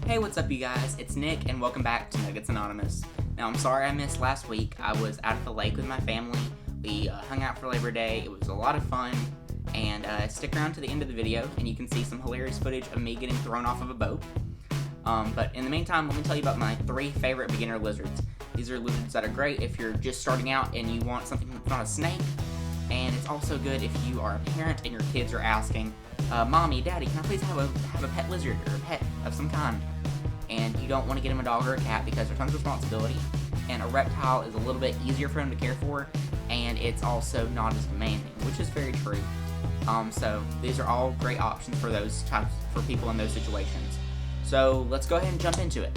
Hey, what's up you guys? It's Nick and welcome back to Nuggets Anonymous. Now, I'm sorry I missed last week. I was out at the lake with my family. We hung out for Labor Day. It was a lot of fun. And stick around to the end of the video and you can see some hilarious footage of me getting thrown off of a boat. But in the meantime, let me tell you about my 3 favorite beginner lizards. These are lizards that are great if you're just starting out and you want something that's not a snake. And it's also good if you are a parent and your kids are asking, Mommy, Daddy, can I please have a pet lizard or a pet of some kind? And you don't want to get them a dog or a cat because there's tons of responsibility. And a reptile is a little bit easier for them to care for, and it's also not as demanding, which is very true. So these are all great options for those types, for people in those situations. So let's go ahead and jump into it.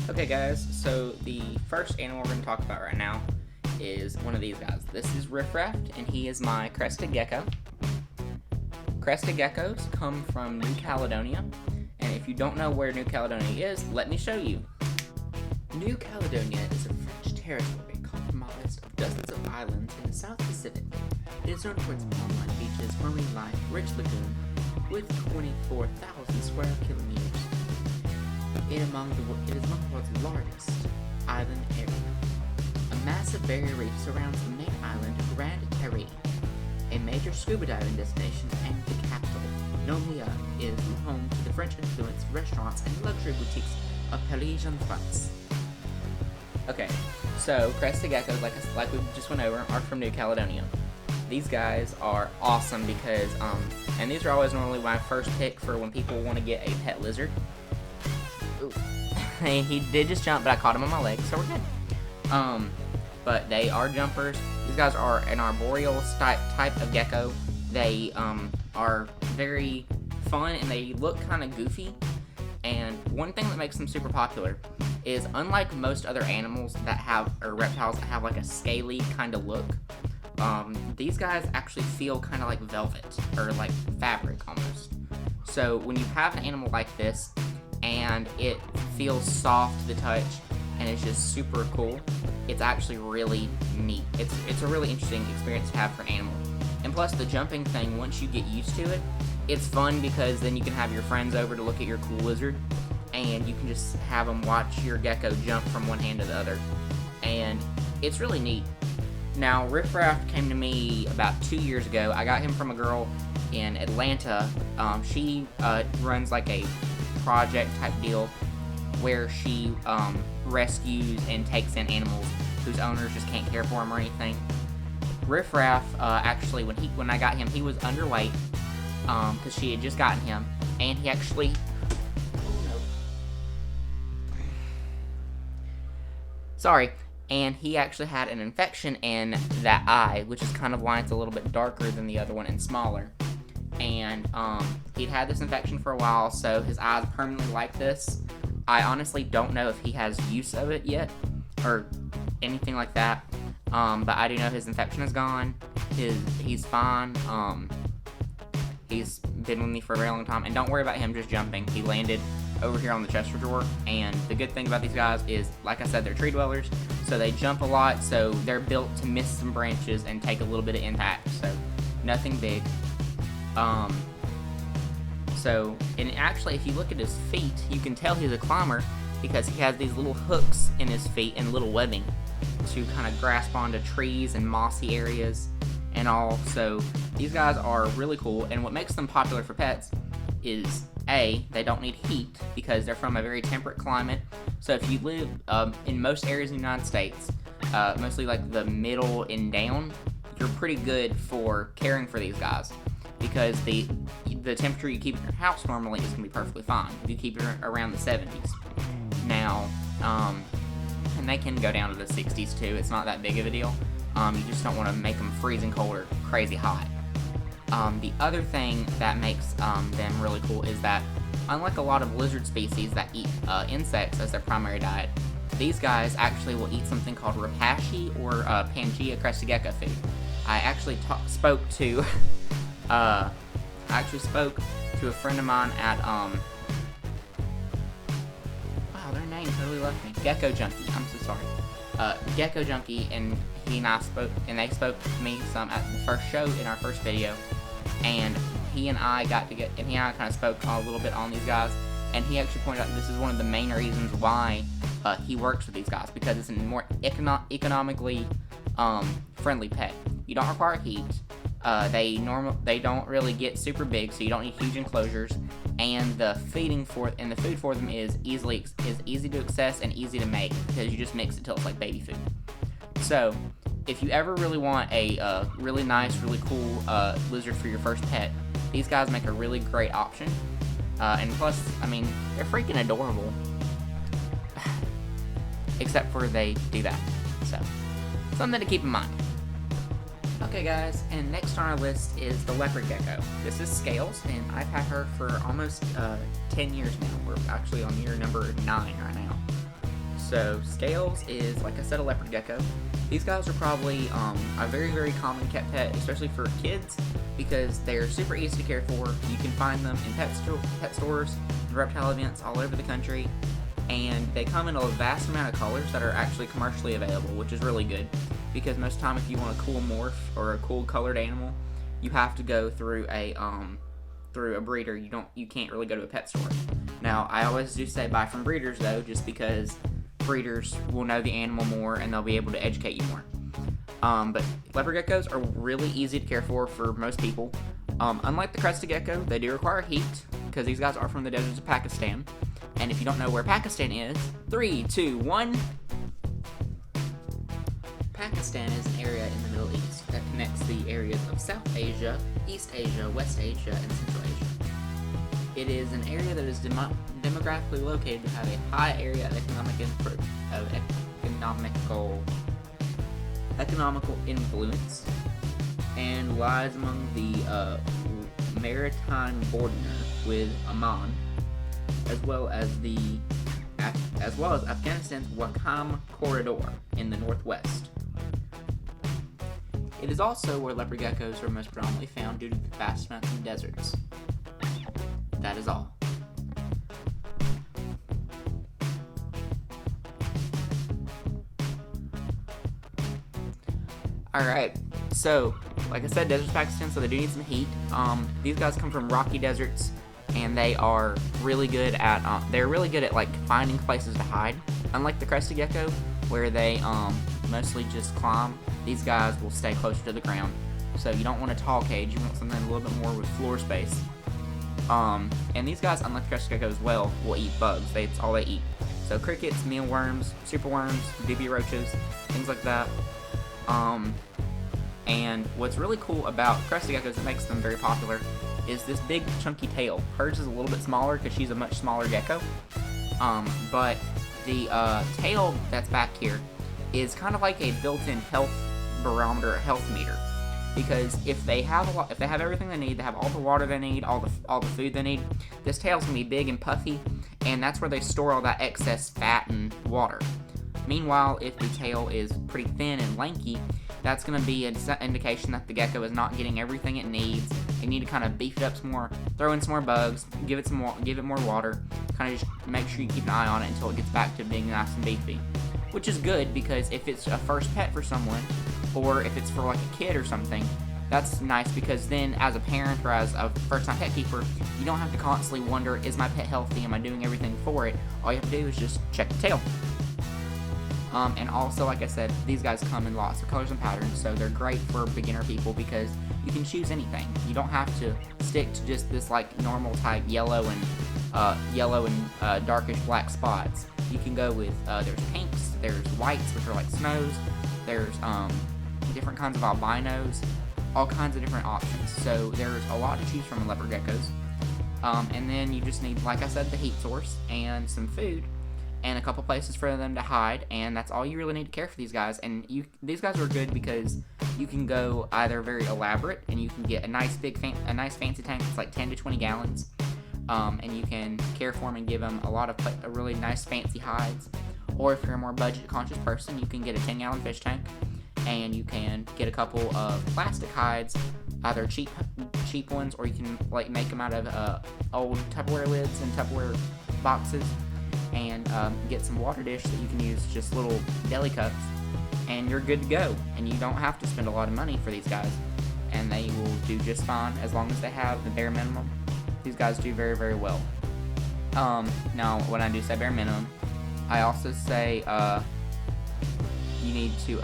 Okay guys, so the first animal we're going to talk about right now is one of these guys. This is Riffraff, and he is my crested gecko. Crested geckos come from New Caledonia, and if you don't know where New Caledonia is, let me show you. New Caledonia is a French territory comprised of dozens of islands in the South Pacific. It is known for its palm-lined beaches, marine life, rich lagoon, with 24,000 square kilometers. It is among the world's largest island area. A massive barrier reef surrounds the main island, Grand Terre, a major scuba diving destination and the capital. Nomia is home to the French-influenced restaurants and luxury boutiques of Parisian France. Okay, so crested geckos, like we just went over, are from New Caledonia. These guys are awesome because, and these are always normally my first pick for when people want to get a pet lizard. Ooh. He did just jump, but I caught him on my leg, so we're good. But they are jumpers. These guys are an arboreal type of gecko. They are very fun and they look kind of goofy. And one thing that makes them super popular is, unlike most other animals that have, or reptiles that have like a scaly kind of look, these guys actually feel kind of like velvet or like fabric almost. So when you have an animal like this and it feels soft to the touch and it's just super cool, it's actually really neat. It's a really interesting experience to have for an animal. And plus the jumping thing, once you get used to it, it's fun because then you can have your friends over to look at your cool lizard and you can just have them watch your gecko jump from one hand to the other. And it's really neat. Now, Riffraff came to me about 2 years ago. I got him from a girl in Atlanta. She runs like a project type deal where she rescues and takes in animals whose owners just can't care for them or anything. Riffraff, actually, when I got him, he was underweight because she had just gotten him, and he actually, and he actually had an infection in that eye, which is kind of why it's a little bit darker than the other one and smaller. And he'd had this infection for a while, so his eye's permanently like this. I honestly don't know if he has use of it yet, or anything like that. But I do know his infection is gone. He's fine. He's been with me for a very long time, and don't worry about him just jumping. He landed over here on the Chester drawer, and the good thing about these guys is, like I said, they're tree dwellers, so they jump a lot, so they're built to miss some branches and take a little bit of impact, so nothing big. And actually, if you look at his feet, you can tell he's a climber because he has these little hooks in his feet and little webbing to kind of grasp onto trees and mossy areas and all. So these guys are really cool, and what makes them popular for pets is, A, they don't need heat because they're from a very temperate climate. So if you live in most areas in the United States, mostly like the middle and down, you're pretty good for caring for these guys because the temperature you keep in your house normally is going to be perfectly fine if you keep it around the 70s. Now, and they can go down to the 60s too. It's not that big of a deal. You just don't want to make them freezing cold or crazy hot. The other thing that makes them really cool is that, unlike a lot of lizard species that eat insects as their primary diet, these guys actually will eat something called rapashi or Pangea crested gecko food. I actually spoke to a friend of mine at wow, their name totally left me. Gecko Junkie. I'm so sorry. Gecko Junkie, and he and I spoke, and they spoke to me some at the first show in our first video, and he and I kind of spoke a little bit on these guys, and he actually pointed out this is one of the main reasons why he works with these guys, because it's a more economically friendly pet. You don't require heat. They don't really get super big, so you don't need huge enclosures. And the food for them is easy to access and easy to make, because you just mix it till it's like baby food. So, if you ever really want a really nice, really cool lizard for your first pet, these guys make a really great option. And plus, I mean, they're freaking adorable. Except for they do that. So, something to keep in mind. Okay guys, and next on our list is the leopard gecko. This is Scales, and I've had her for almost 10 years now. We're actually on year number 9 right now. So Scales is, like I said, a leopard gecko. These guys are probably a very, very common cat pet, especially for kids, because they're super easy to care for. You can find them in pet stores, reptile events all over the country, and they come in a vast amount of colors that are actually commercially available, which is really good, because most of the time if you want a cool morph or a cool colored animal, you have to go through a breeder. You can't really go to a pet store. Now, I always do say buy from breeders though, just because breeders will know the animal more and they'll be able to educate you more. But leopard geckos are really easy to care for most people. Unlike the crested gecko, they do require heat, because these guys are from the deserts of Pakistan. And if you don't know where Pakistan is, 3, 2, 1. Pakistan is an area in the Middle East that connects the areas of South Asia, East Asia, West Asia, and Central Asia. It is an area that is demographically located to have a high area of economical influence, and lies among the maritime border with Oman, as well as Afghanistan's Wakam corridor in the northwest. It is also where leopard geckos are most predominantly found due to the vast amounts of deserts. That is all. Alright, so, like I said, deserts of Pakistan, so they do need some heat. These guys come from rocky deserts, and they are really good at, like, finding places to hide. Unlike the crested gecko, where they, mostly just climb, these guys will stay closer to the ground. So you don't want a tall cage, you want something a little bit more with floor space. And these guys, unlike the crested gecko as well, will eat bugs. That's all they eat. So crickets, mealworms, superworms, dubia roaches, things like that. And what's really cool about crested geckos that makes them very popular is this big chunky tail. Hers is a little bit smaller because she's a much smaller gecko. But the tail that's back here is kind of like a built-in health barometer, health meter. Because if they have everything they need, they have all the water they need, all the food they need, this tail's gonna be big and puffy, and that's where they store all that excess fat and water. Meanwhile, if the tail is pretty thin and lanky, that's going to be an indication that the gecko is not getting everything it needs. You need to kind of beef it up some more, throw in some more bugs, give it more water, kind of just make sure you keep an eye on it until it gets back to being nice and beefy. Which is good, because if it's a first pet for someone, or if it's for like a kid or something, that's nice, because then as a parent or as a first-time pet keeper, you don't have to constantly wonder, is my pet healthy? Am I doing everything for it? All you have to do is just check the tail. And also, like I said, these guys come in lots of colors and patterns, so they're great for beginner people because you can choose anything. You don't have to stick to just this like normal type yellow and darkish black spots. You can go with there's pinks, there's whites, which are like snows, there's different kinds of albinos, all kinds of different options. So there's a lot to choose from in leopard geckos. And then you just need, like I said, the heat source and some food, and a couple places for them to hide, and that's all you really need to care for these guys. And these guys are good because you can go either very elaborate, and you can get a nice fancy tank that's like 10 to 20 gallons, and you can care for them and give them a really nice fancy hides. Or if you're a more budget conscious person, you can get a 10-gallon fish tank, and you can get a couple of plastic hides, either cheap ones, or you can like make them out of old Tupperware lids and Tupperware boxes, and get some water dish that you can use just little deli cups, and you're good to go. And you don't have to spend a lot of money for these guys, and they will do just fine as long as they have the bare minimum. These guys do very, very well. Now when I do say bare minimum, I also say you need to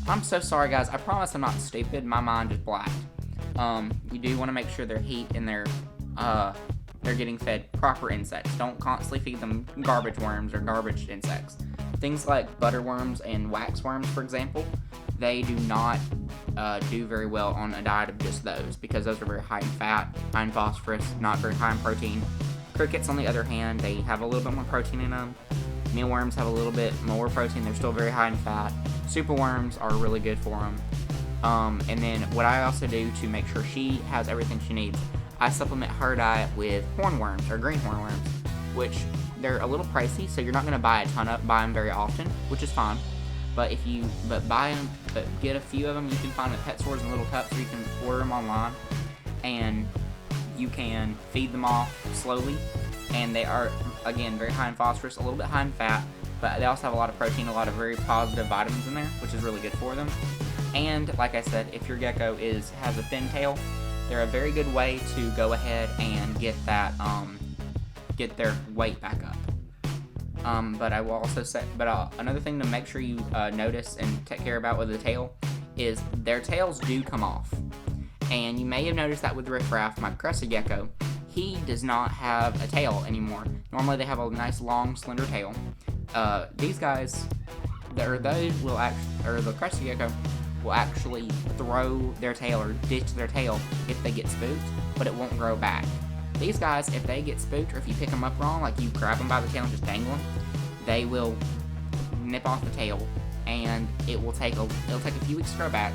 I'm so sorry guys, I promise I'm not stupid, my mind is black. You do want to make sure their heat and they're getting fed proper insects. Don't constantly feed them garbage worms or garbage insects. Things like butterworms and waxworms, for example, they do not do very well on a diet of just those, because those are very high in fat, high in phosphorus, not very high in protein. Crickets, on the other hand, they have a little bit more protein in them. Mealworms have a little bit more protein, they're still very high in fat. Superworms are really good for them. And then what I also do to make sure she has everything she needs, I supplement her diet with hornworms or green hornworms, which they're a little pricey, so you're not going to buy them very often, which is fine. But get a few of them. You can find them at pet stores in little cups, or you can order them online, and you can feed them off slowly. And they are, again, very high in phosphorus, a little bit high in fat, but they also have a lot of protein, a lot of very positive vitamins in there, which is really good for them. And like I said, if your gecko has a thin tail, they're a very good way to go ahead and get get their weight back up. But I will also say, another thing to make sure you notice and take care about with the tail is their tails do come off. And you may have noticed that with Riff Raff, my crested gecko. He does not have a tail anymore. Normally they have a nice long slender tail. These guys, the crested gecko will actually throw their tail or ditch their tail if they get spooked, but it won't grow back. These guys, if they get spooked, or if you pick them up wrong, like you grab them by the tail and just dangle them, they will nip off the tail, and it'll take a few weeks to grow back.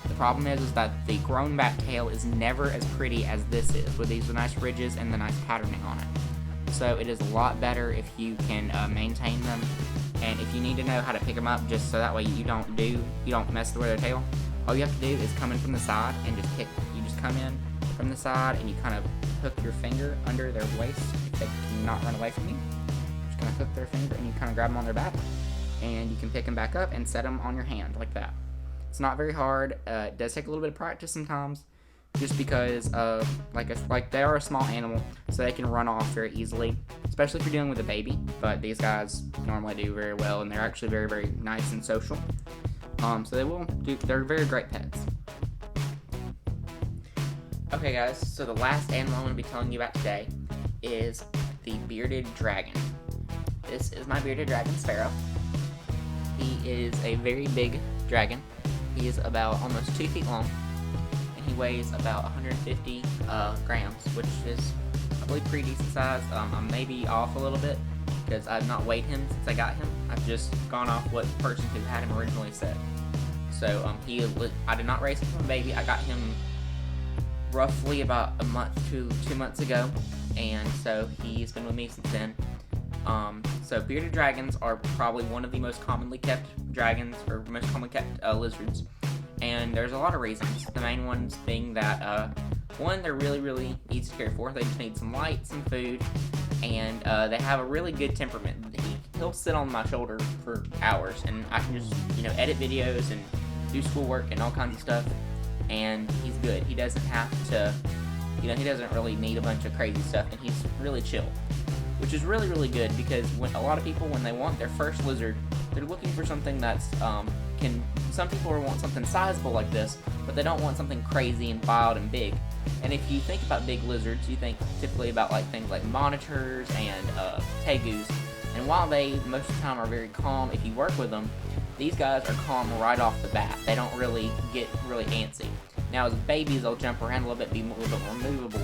The problem is that the grown back tail is never as pretty as this is, with these nice ridges and the nice patterning on it. So it is a lot better if you can maintain them. And if you need to know how to pick them up, just so that way you don't mess with their tail, all you have to do is come in from the side and you just come in from the side and you kind of hook your finger under their waist if they cannot run away from you. Just kind of hook their finger and you kind of grab them on their back, and you can pick them back up and set them on your hand like that. It's not very hard. It does take a little bit of practice sometimes, just because like they are a small animal, so they can run off very easily, especially if you're dealing with a baby. But these guys normally do very well, and they're actually very, very nice and social. So they're very great pets. Okay guys, so the last animal I'm going to be telling you about today is the bearded dragon. This is my bearded dragon, Sparrow. He is a very big dragon. He is about almost 2 feet long, and he weighs about 150 grams, which is, I believe, pretty decent size. I may be off a little bit because I've not weighed him since I got him. I've just gone off what the person who had him originally said. So I did not raise him from a baby. I got him roughly about a month to 2 months ago, and so he's been with me since then. So bearded dragons are probably one of the most commonly kept dragons, or most commonly kept lizards, and there's a lot of reasons. The main ones being that one, they're really, really easy to care for. They just need some light, some food, and they have a really good temperament. He'll sit on my shoulder for hours, and I can just edit videos and do schoolwork and all kinds of stuff, and he's good. He doesn't have to, he doesn't really need a bunch of crazy stuff, and he's really chill, which is really, really good, because when a lot of people, when they want their first lizard, they're looking for something that's some people want something sizable like this, but they don't want something crazy and wild and big. And if you think about big lizards, you think typically about things like monitors and tegus, and while they most of the time are very calm if you work with them, these guys are calm right off the bat. They don't really get really antsy. Now as babies, they'll jump around a little bit, be a little bit more movable,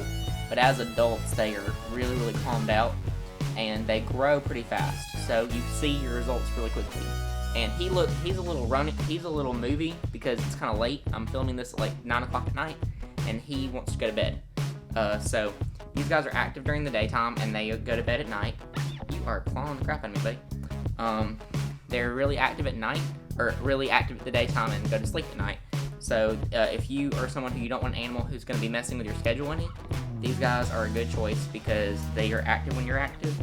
but as adults, they are really, really calmed out, and they grow pretty fast, so you see your results really quickly. And he's a little movie because it's kind of late. I'm filming this at 9 o'clock at night, and he wants to go to bed. So these guys are active during the daytime, and they go to bed at night. You are clawing the crap out of me, buddy. They're really active at night, or really active at the daytime and go to sleep at night. So if you are someone who you don't want an animal who's going to be messing with your schedule any, these guys are a good choice because they are active when you're active,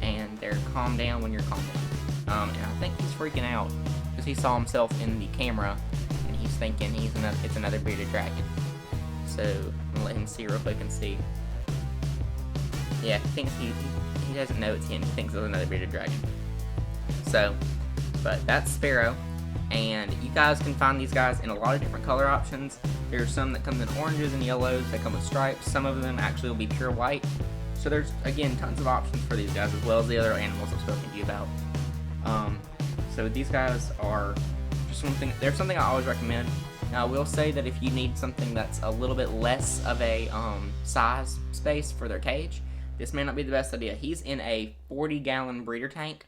and they're calmed down when you're calm down. And I think he's freaking out because he saw himself in the camera, and he's thinking it's another bearded dragon. So I'm gonna let him see real quick and see. Yeah, he thinks he doesn't know it's him. He thinks it's another bearded dragon. So, but that's Sparrow. And you guys can find these guys in a lot of different color options. There's some that come in oranges and yellows. They come with stripes. Some of them actually will be pure white. So there's, again, tons of options for these guys, as well as the other animals I've spoken to you about. So these guys are just something. They're something I always recommend. Now I will say that if you need something that's a little bit less of a size space for their cage, this may not be the best idea. He's in a 40-gallon breeder tank,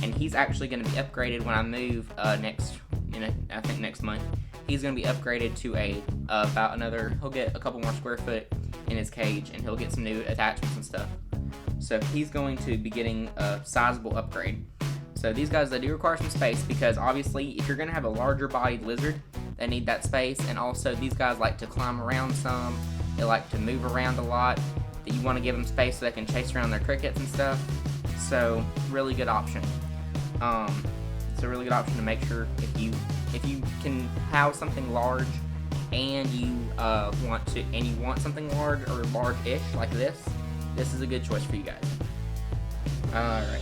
and he's actually going to be upgraded when I move I think next month. He's going to be upgraded to he'll get a couple more square foot in his cage, and he'll get some new attachments and stuff. So he's going to be getting a sizable upgrade. So these guys, they do require some space, because obviously if you're going to have a larger bodied lizard, they need that space. And also these guys like to climb around some. They like to move around a lot. You want to give them space so they can chase around their crickets and stuff. So really good option. It's a really good option to make sure if you can house something large and you want something large or large-ish like this is a good choice for you guys. Alright.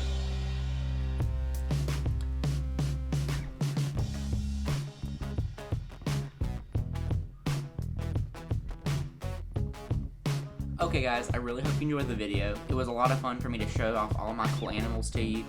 Okay guys, I really hope you enjoyed the video. It was a lot of fun for me to show off all my cool animals to you.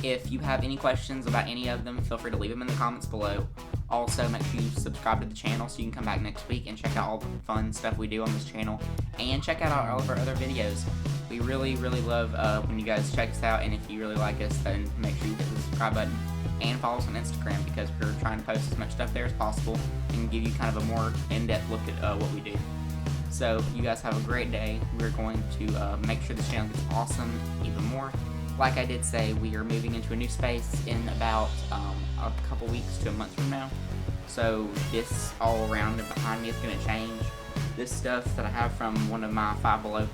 If you have any questions about any of them, feel free to leave them in the comments below. Also, make sure you subscribe to the channel so you can come back next week and check out all the fun stuff we do on this channel. And check out all of our other videos. We really, really love when you guys check us out, and if you really like us, then make sure you hit the subscribe button. And follow us on Instagram, because we're trying to post as much stuff there as possible and give you kind of a more in-depth look at what we do. So, you guys have a great day. We're going to make sure this channel gets awesome even more. Like I did say, we are moving into a new space in about a couple weeks to a month from now. So this all around and behind me is going to change. This stuff that I have from my Five Below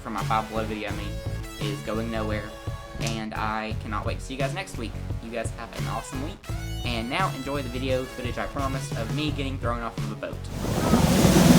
video, is going nowhere. And I cannot wait to see you guys next week. You guys have an awesome week. And now enjoy the video footage I promised of me getting thrown off of a boat.